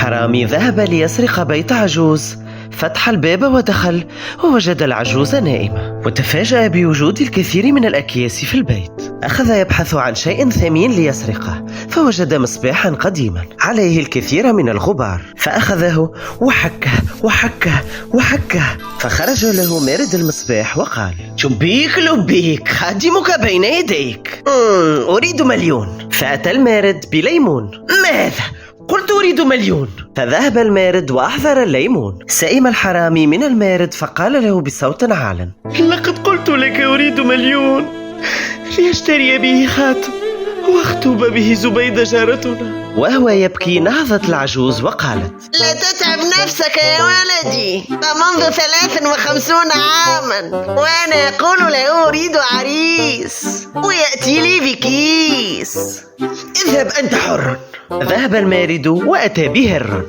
الحرامي ذهب ليسرق بيت عجوز. فتح الباب ودخل ووجد العجوز نائمة، وتفاجأ بوجود الكثير من الأكياس في البيت. أخذ يبحث عن شيء ثمين ليسرقه، فوجد مصباحا قديما عليه الكثير من الغبار، فأخذه وحكه وحكه وحكه، فخرج له مارد المصباح وقال: شبيك لبيك، خادمك بين يديك. أريد 1,000,000. فأتى المارد بليمون. ماذا؟ قلت أريد 1,000,000. فذهب المارد وأحضر الليمون. سئم الحرامي من المارد فقال له بصوت عال: لقد قلت لك أريد 1,000,000 ليشتري به خاتم واخطب به زبيدة جارتنا. وهو يبكي نهضت العجوز وقالت: لا تتعب نفسك يا ولدي، فمنذ 53 عاما وأنا أقول له أريد عريس ويأتي لي بكيس. اذهب أنت حر. ذهب المارد وأتى بهر.